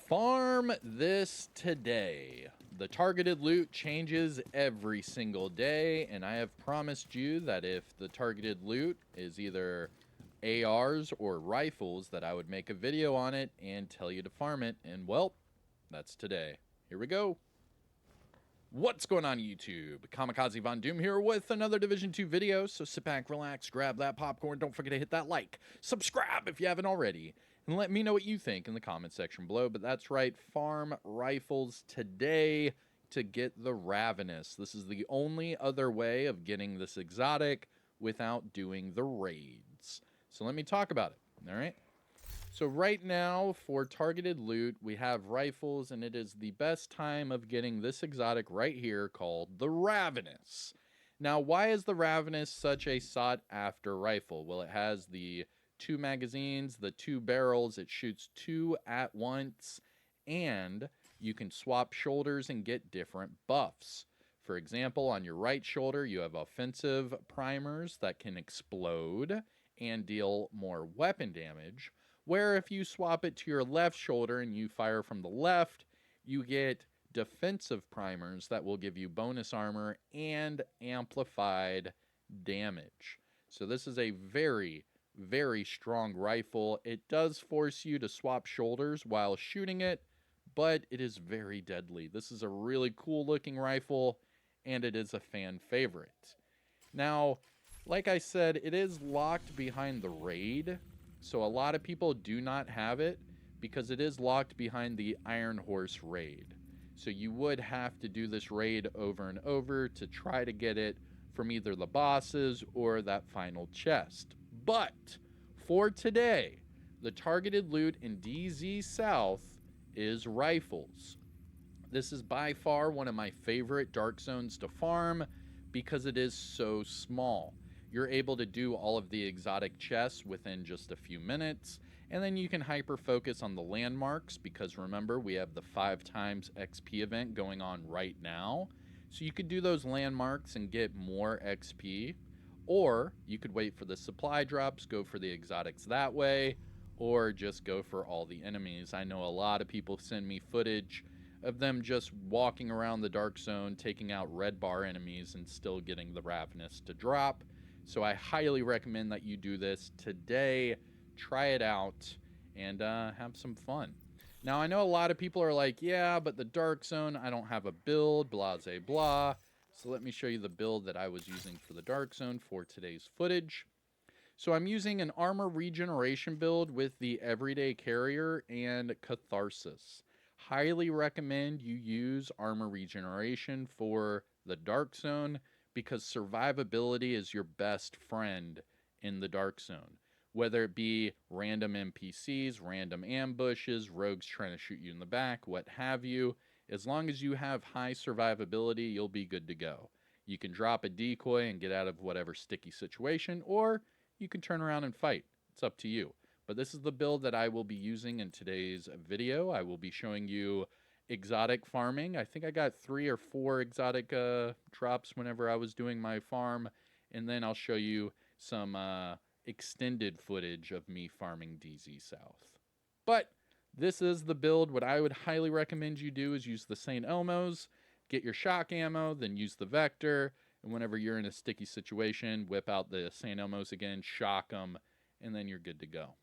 Farm this today. The targeted loot changes every single day, and I have promised you that if the targeted loot is either ARs or rifles, that I would make a video on it and tell you to farm it, and well, that's today. Here we go. What's going on YouTube? Kamikazevondoom here with another Division 2 video, so sit back, relax, grab that popcorn, don't forget to hit that like, subscribe if you haven't already, and let me know what you think in the comment section below. But that's right, farm rifles today to get the Ravenous. This is the only other way of getting this exotic without doing the raids. So let me talk about it, alright? So right now, for targeted loot, we have rifles, and it is the best time of getting this exotic right here called the Ravenous. Now, why is the Ravenous such a sought-after rifle? Well, it has the 2 magazines, the 2 barrels, it shoots 2 at once, and you can swap shoulders and get different buffs. For example, on your right shoulder, you have offensive primers that can explode and deal more weapon damage, where if you swap it to your left shoulder and you fire from the left, you get defensive primers that will give you bonus armor and amplified damage. So this is a very, very strong rifle. It does force you to swap shoulders while shooting it, but it is very deadly. This is a really cool looking rifle, and it is a fan favorite. Now, like I said, it is locked behind the raid, so a lot of people do not have it because it is locked behind the Iron Horse raid. So you would have to do this raid over and over to try to get it from either the bosses or that final chest. But for today, the targeted loot in DZ South is rifles. This is by far one of my favorite dark zones to farm because it is so small. You're able to do all of the exotic chests within just a few minutes, and then you can hyper focus on the landmarks because remember, we have the 5 times XP event going on right now. So you could do those landmarks and get more XP, or you could wait for the supply drops, go for the exotics that way, or just go for all the enemies. I know a lot of people send me footage of them just walking around the dark zone, taking out red bar enemies and still getting the Ravenous to drop. So I highly recommend that you do this today. Try it out and have some fun. Now, I know a lot of people are like, yeah, but the dark zone, I don't have a build, blah, blah, blah. So let me show you the build that I was using for the dark zone for today's footage. So I'm using an armor regeneration build with the everyday carrier and catharsis. Highly recommend you use armor regeneration for the dark zone because survivability is your best friend in the dark zone. Whether it be random NPCs, random ambushes, rogues trying to shoot you in the back, what have you, as long as you have high survivability, you'll be good to go. You can drop a decoy and get out of whatever sticky situation, or you can turn around and fight. It's up to you. But this is the build that I will be using in today's video. I will be showing you exotic farming. I think I got 3 or 4 exotic drops whenever I was doing my farm, and then I'll show you some extended footage of me farming DZ South. But this is the build. What I would highly recommend you do is use the St. Elmo's, get your shock ammo, then use the Vector, and whenever you're in a sticky situation, whip out the St. Elmo's again, shock them, and then you're good to go.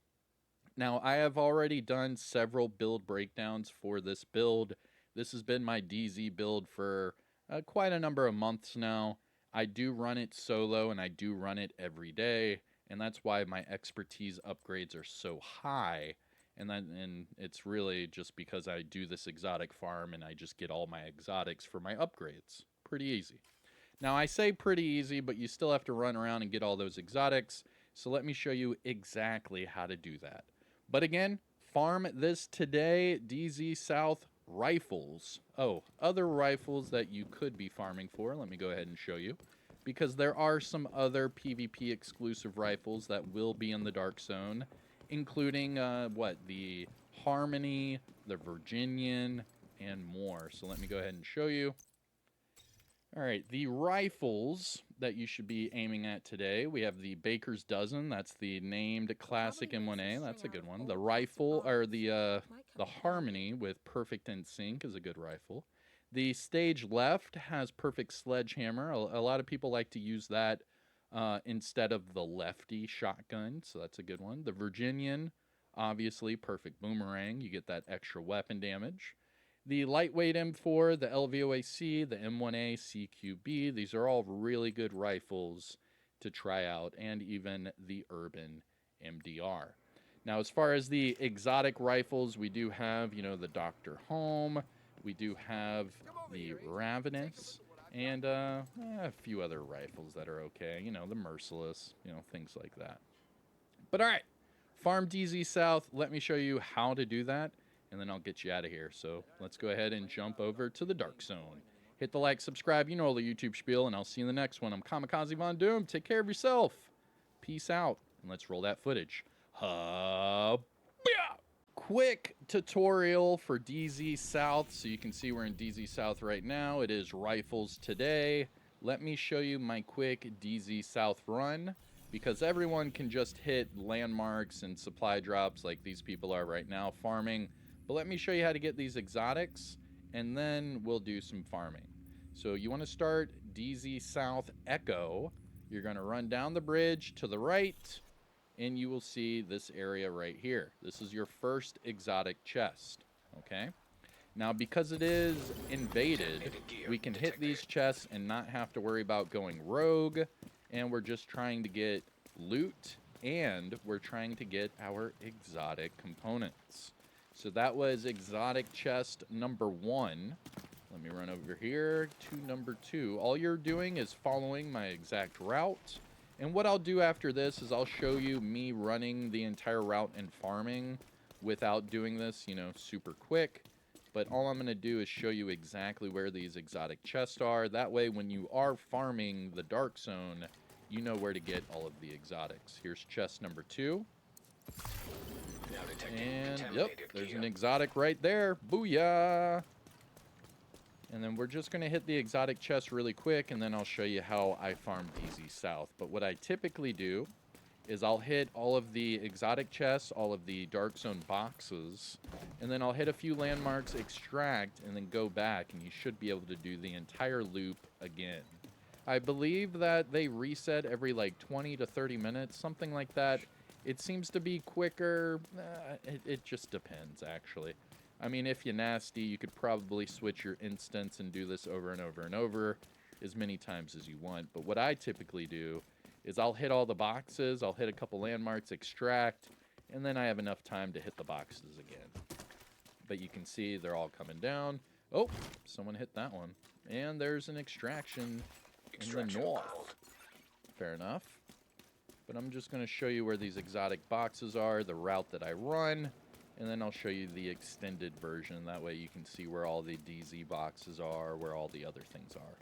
Now, I have already done several build breakdowns for this build. This has been my DZ build for quite a number of months now. I do run it solo, and I do run it every day, and that's why my expertise upgrades are so high. And it's really just because I do this exotic farm, and I just get all my exotics for my upgrades. Pretty easy. Now, I say pretty easy, but you still have to run around and get all those exotics, so let me show you exactly how to do that. But again, farm this today, DZ South rifles. Oh, other rifles that you could be farming for, let me go ahead and show you, because there are some other PvP exclusive rifles that will be in the dark zone, including, the Harmony, the Virginian, and more. So let me go ahead and show you. All right, the rifles that you should be aiming at today. We have the Baker's Dozen. That's the named classic M1A. That's a good one. The rifle, or the Harmony with Perfect in Sync is a good rifle. The Stage Left has Perfect Sledgehammer. A lot of people like to use that instead of the Lefty shotgun, so that's a good one. The Virginian, obviously, Perfect Boomerang. You get that extra weapon damage. The lightweight M4, the LVOA-C, the M1A, CQB, these are all really good rifles to try out, and even the Urban MDR. Now, as far as the exotic rifles, we do have, the Dr. Home, we do have the Ravenous, and a few other rifles that are okay, the Merciless, things like that. But all right, Farm DZ South, let me show you how to do that, and then I'll get you out of here. So let's go ahead and jump over to the Dark Zone. Hit the like, subscribe, all the YouTube spiel, and I'll see you in the next one. I'm Kamikazevondoom. Take care of yourself. Peace out, and let's roll that footage. Quick tutorial for DZ South, so you can see we're in DZ South right now. It is rifles today. Let me show you my quick DZ South run, because everyone can just hit landmarks and supply drops like these people are right now farming. But let me show you how to get these exotics, and then we'll do some farming. So you want to start DZ South Echo. You're going to run down the bridge to the right, and you will see this area right here. This is your first exotic chest, okay? Now, because it is invaded, we can hit these chests and not have to worry about going rogue, and we're just trying to get loot, and we're trying to get our exotic components. So that was exotic chest number 1. Let me run over here to number 2. All you're doing is following my exact route. And what I'll do after this is I'll show you me running the entire route and farming without doing this, super quick. But all I'm going to do is show you exactly where these exotic chests are. That way, when you are farming the Dark Zone, you know where to get all of the exotics. Here's chest number 2. And, yep, there's an exotic right there. Booyah! And then we're just going to hit the exotic chest really quick, and then I'll show you how I farm DZ South. But what I typically do is I'll hit all of the exotic chests, all of the Dark Zone boxes, and then I'll hit a few landmarks, extract, and then go back, and you should be able to do the entire loop again. I believe that they reset every, 20 to 30 minutes, something like that. It seems to be quicker. It just depends, actually. I mean, if you're nasty, you could probably switch your instance and do this over and over and over as many times as you want. But what I typically do is I'll hit all the boxes, I'll hit a couple landmarks, extract, and then I have enough time to hit the boxes again. But you can see they're all coming down. Oh, someone hit that one. And there's an extraction in the north. Fair enough. But I'm just going to show you where these exotic boxes are, the route that I run, and then I'll show you the extended version. That way you can see where all the DZ boxes are, where all the other things are.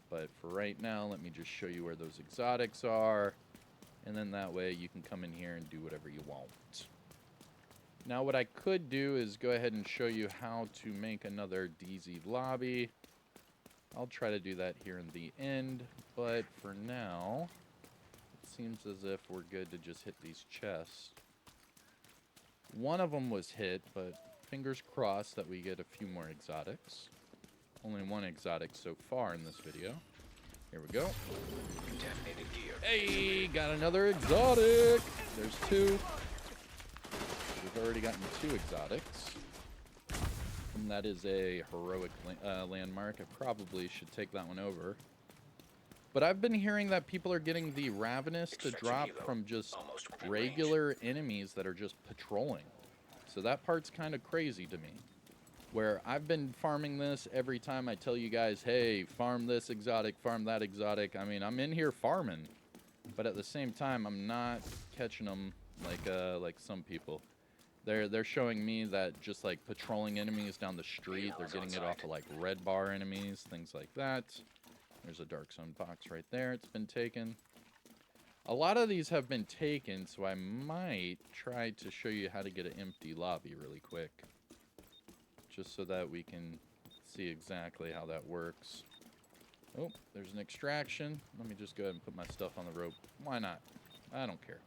But for right now, let me just show you where those exotics are, and then that way you can come in here and do whatever you want. Now what I could do is go ahead and show you how to make another DZ lobby. I'll try to do that here in the end, but for now, seems as if we're good to just hit these chests. One of them was hit, but fingers crossed that we get a few more exotics. Only one exotic so far in this video. Here we go. Hey, got another exotic. There's 2. We've already gotten 2 exotics. And that is a heroic landmark. I probably should take that one over. But I've been hearing that people are getting the Ravenous to drop from just regular enemies that are just patrolling. So that part's kind of crazy to me. Where I've been farming this every time I tell you guys, hey, farm this exotic, farm that exotic. I mean, I'm in here farming. But at the same time, I'm not catching them like some people. They're showing me that just patrolling enemies down the street, they're getting it off of red bar enemies, things like that. There's a Dark Zone box right there. It's been taken. A lot of these have been taken, so I might try to show you how to get an empty lobby really quick. Just so that we can see exactly how that works. Oh, there's an extraction. Let me just go ahead and put my stuff on the rope. Why not? I don't care.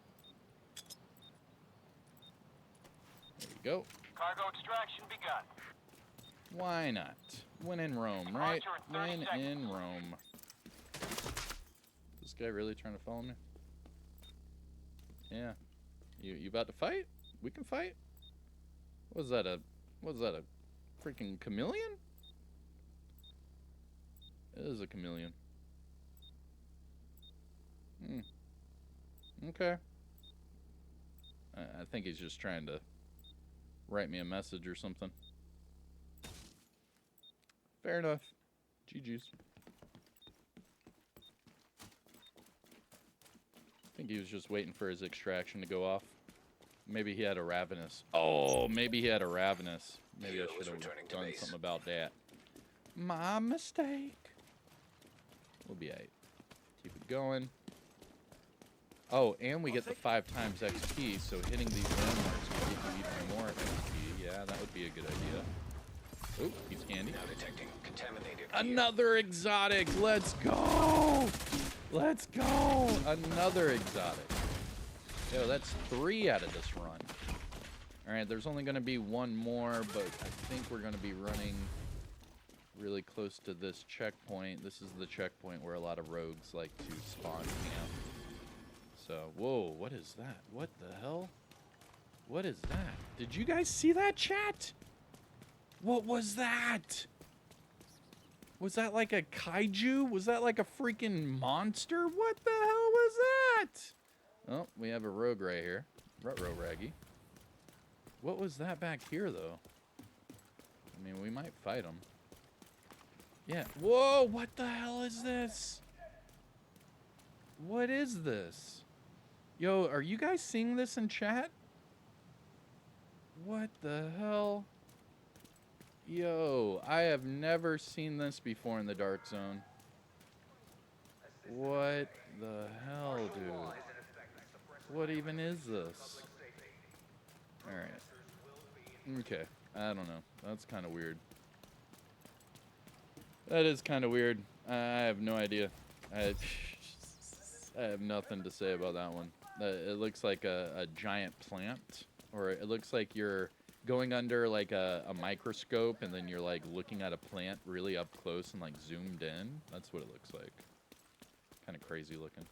There you go. Cargo extraction begun. Why not? When in Rome, right? When in Rome. Is this guy really trying to follow me? Yeah. You about to fight? We can fight? Was that a freaking chameleon? It is a chameleon. Okay. I think he's just trying to write me a message or something. Fair enough. GG's. I think he was just waiting for his extraction to go off. Maybe he had a ravenous. Oh, maybe he had a ravenous. Maybe I should have done something about that. My mistake. We'll be alright. Keep it going. Oh, and we get the 5 times XP, so hitting these landmarks will give you even more XP. Yeah, that would be a good idea. Oh, he's candy. Now detecting contaminated. Another exotic. Let's go. Let's go. Another exotic. Yo, that's 3 out of this run. All right, there's only going to be one more, but I think we're going to be running really close to this checkpoint. This is the checkpoint where a lot of rogues like to spawn camp. So, whoa, what is that? What the hell? What is that? Did you guys see that, chat? What was that? Was that like a kaiju? Was that like a freaking monster? What the hell was that? Oh, we have a rogue right here. Ruh-roh Raggy. What was that back here, though? I mean, we might fight him. Yeah. Whoa, what the hell is this? What is this? Yo, are you guys seeing this in chat? What the hell? Yo, I have never seen this before in the Dark Zone. What the hell, dude? What even is this? Alright. Okay, I don't know. That's kind of weird. That is kind of weird. I have no idea. I have nothing to say about that one. It looks like a giant plant, or it looks like you're going under like a microscope and then you're like looking at a plant really up close and like zoomed in. That's what it looks like. Kind of crazy looking.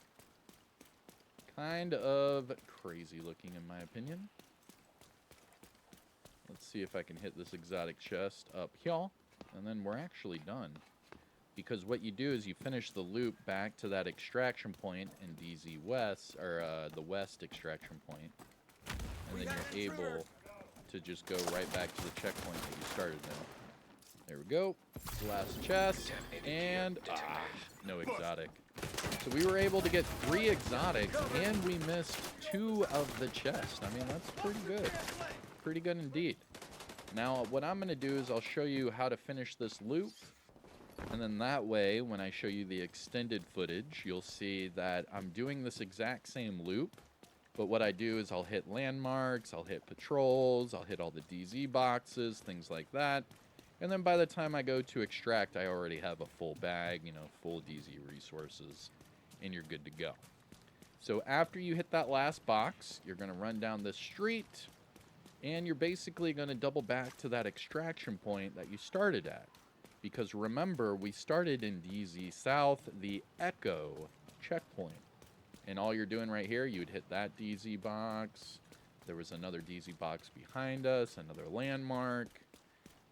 Kind of crazy looking in my opinion. Let's see if I can hit this exotic chest up here, and then we're actually done. Because what you do is you finish the loop back to that extraction point in DZ West, or the West extraction point, and then you're able to just go right back to the checkpoint that you started in. There we go. Last chest, and no exotic. So we were able to get 3 exotics, and we missed 2 of the chests. I mean, that's pretty good. Pretty good indeed. Now, what I'm going to do is I'll show you how to finish this loop. And then that way, when I show you the extended footage, you'll see that I'm doing this exact same loop. But what I do is I'll hit landmarks, I'll hit patrols, I'll hit all the DZ boxes, things like that. And then by the time I go to extract, I already have a full bag, you know, full DZ resources, and you're good to go. So after you hit that last box, you're going to run down this street, and you're basically going to double back to that extraction point that you started at. Because remember, we started in DZ South, the Echo checkpoint. And all you're doing right here, you'd hit that DZ box. There was another DZ box behind us, another landmark.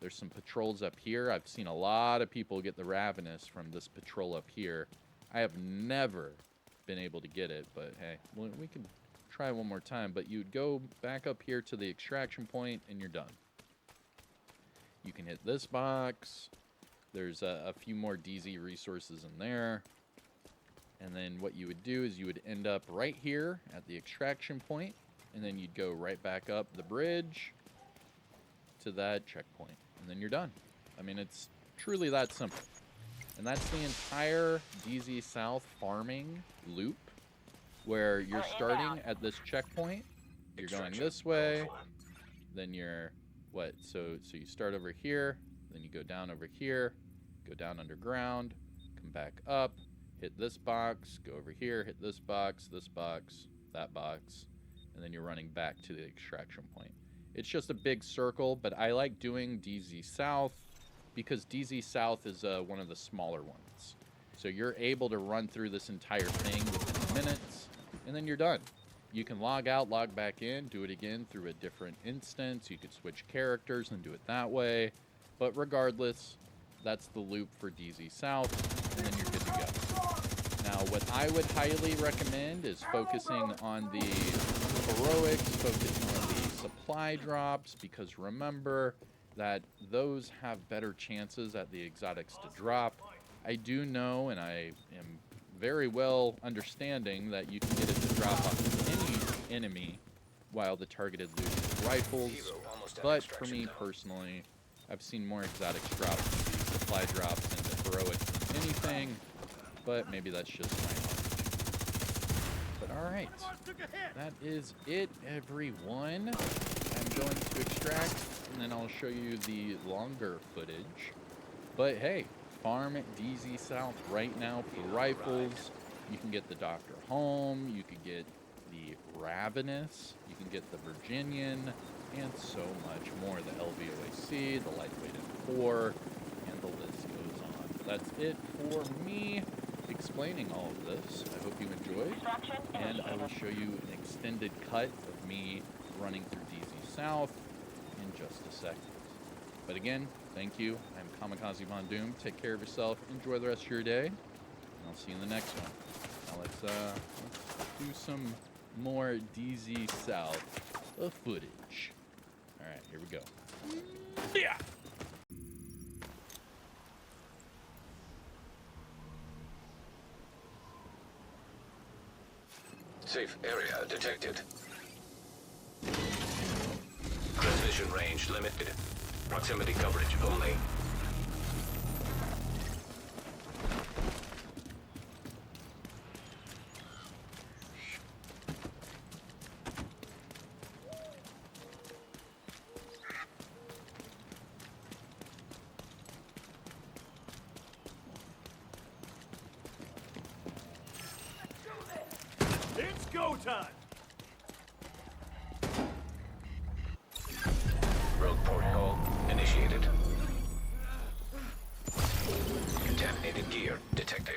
There's some patrols up here. I've seen a lot of people get the Ravenous from this patrol up here. I have never been able to get it, but hey, we can try one more time. But you'd go back up here to the extraction point, and you're done. You can hit this box. There's a few more DZ resources in there. And then what you would do is you would end up right here at the extraction point, and then you'd go right back up the bridge to that checkpoint, and then you're done. I mean, it's truly that simple. And that's the entire DZ South farming loop, where you're starting at this checkpoint, you're going this way, then you're, so you start over here, then you go down over here, go down underground, come come back up, hit this box, go over here, hit this box, that box, and then you're running back to the extraction point. It's just a big circle, but I like doing DZ South because DZ South is one of the smaller ones. So you're able to run through this entire thing within minutes, and then you're done. You can log out, log back in, do it again through a different instance. You could switch characters and do it that way. But regardless, that's the loop for DZ South, and then you're good to go. Now, what I would highly recommend is focusing on the heroics, focusing on the supply drops, because remember that those have better chances at the exotics to drop. I do know, and I am very well understanding, that you can get it to drop off any enemy while the targeted loot is rifles, but for me personally, I've seen more exotics drop than the supply drops and the heroics than anything, but maybe that's just my knowledge. But alright, that is it, everyone. I'm going to extract, and then I'll show you the longer footage. But hey, farm DZ South right now for rifles. You can get the Dr. Home, you can get the Ravenous, you can get the Virginian, and so much more. The LVOA-C, the lightweight M4, and the list goes on. That's it for me explaining all of this. I hope you enjoyed, and I will show you an extended cut of me running through DZ South in just a second. But again, thank you. I'm Kamikazevondoom. Take care of yourself. Enjoy the rest of your day, and I'll see you in the next one. Now let's do some more DZ South footage. All right, here we go. Yeah. Safe area detected. Transmission range limited. Proximity coverage only. It's go time! Rogue protocol initiated. Contaminated gear detected.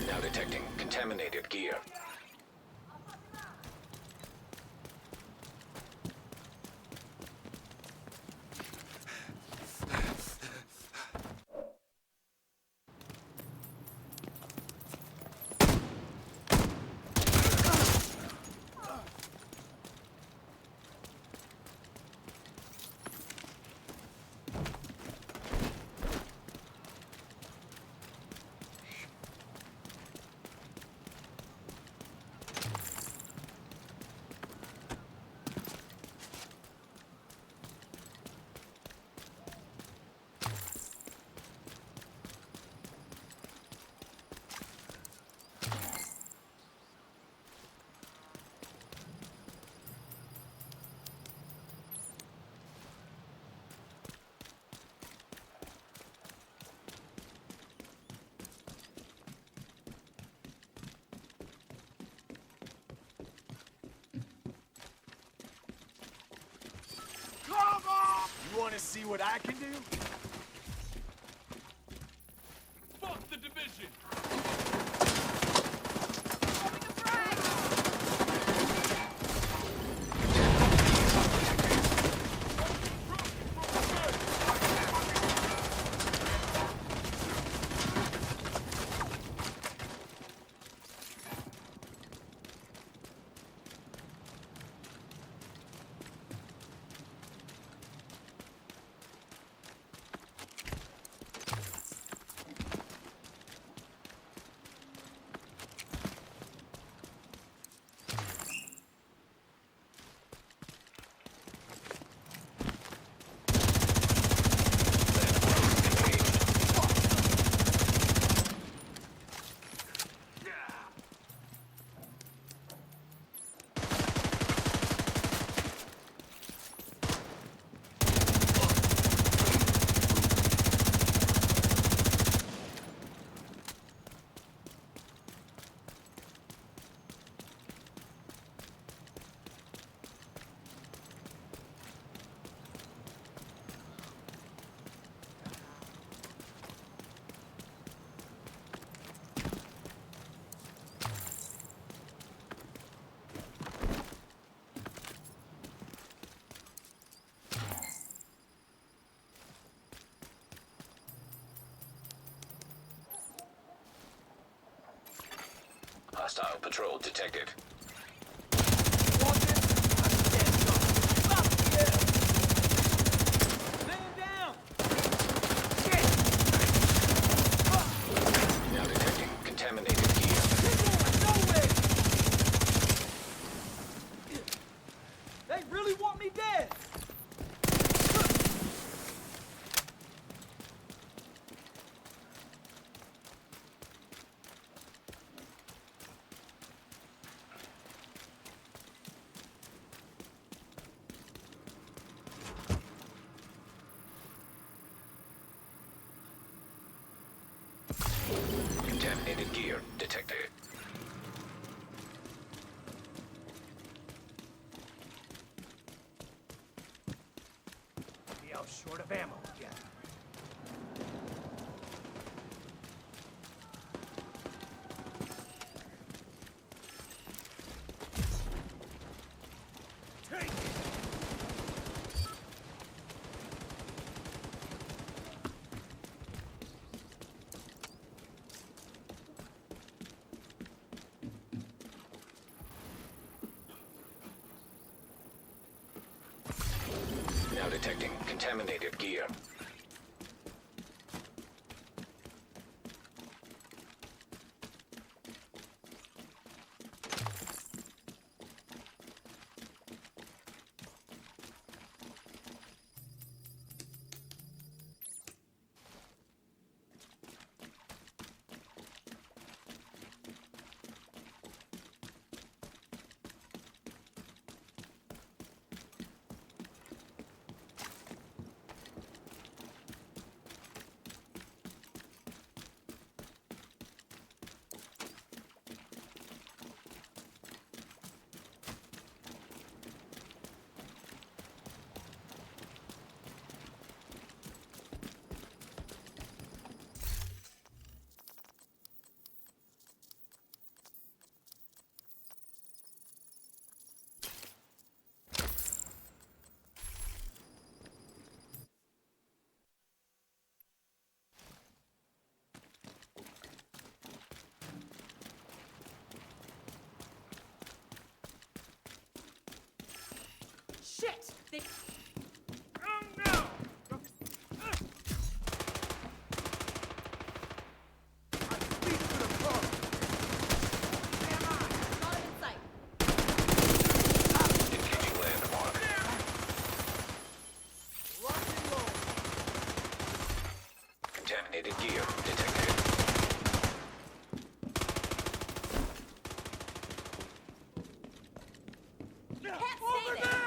Now detecting contaminated gear. to see what I can do? Fuck the division! Hostile patrol detected. Now detecting contaminated gear. They really want me dead! Contaminated gear detected. Be out short of ammo again. Take it! Now detecting contaminated gear. Shit! They... Oh no! Got him in sight. Engaging landmark. Lock and load. Contaminated gear detected. Can't stay there!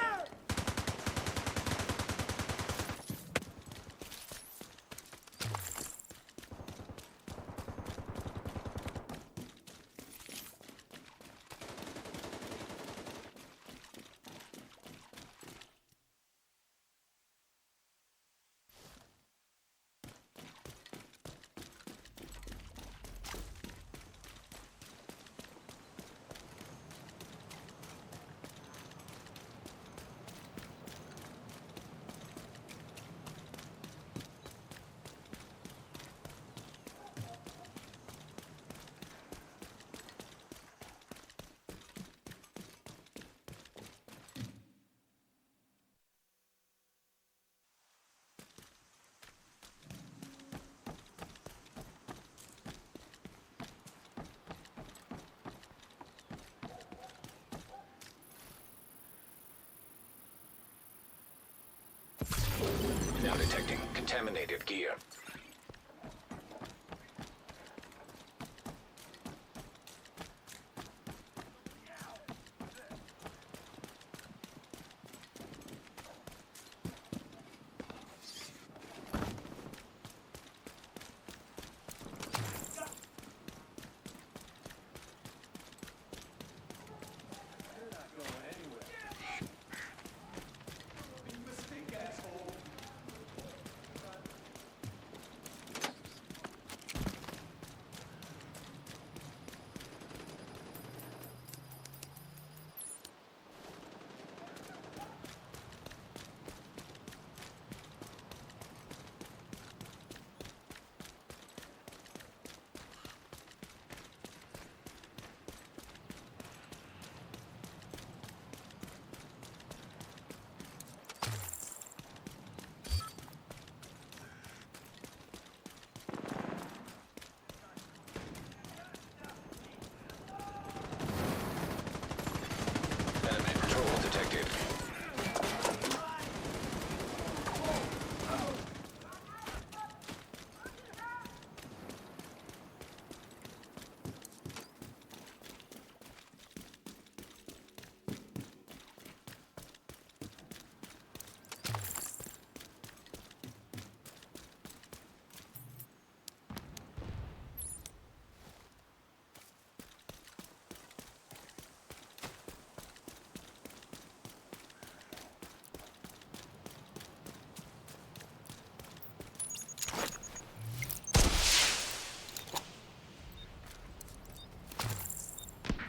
Now detecting contaminated gear. Enemy patrol detected.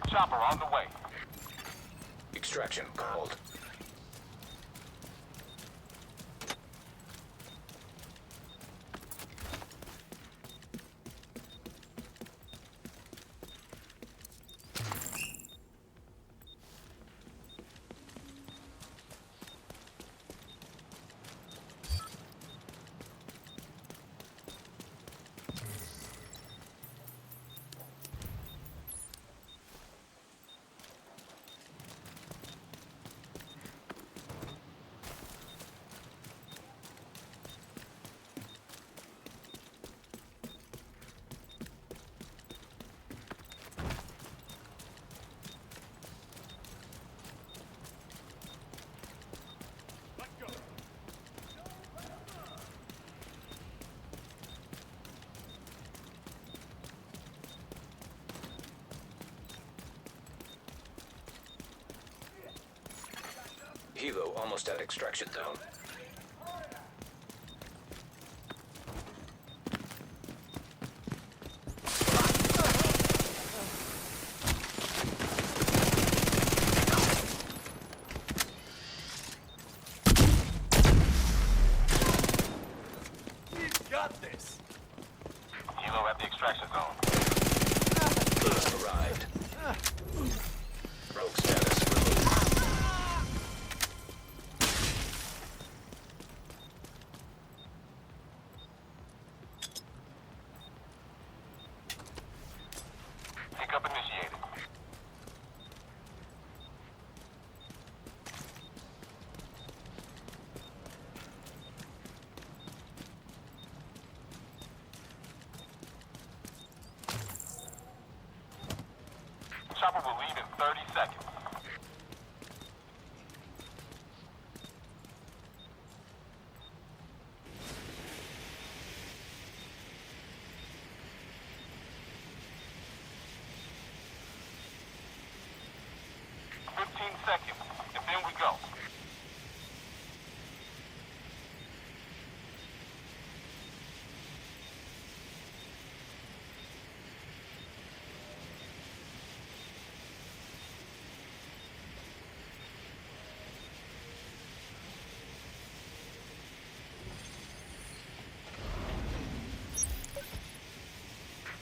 Chopper on the way. Extraction called. Hilo almost at extraction zone. We've got this. Hilo at the extraction zone. Arrived. Rogue status removed. Pickup initiated. Chopper will leave in 30 seconds. Seconds, and then we go.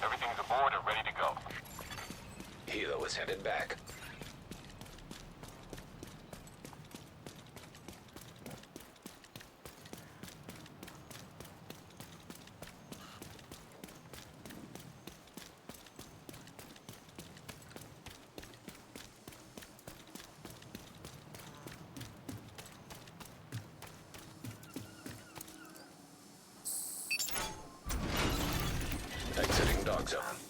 Everything's aboard and ready to go. Hilo is headed back. think so.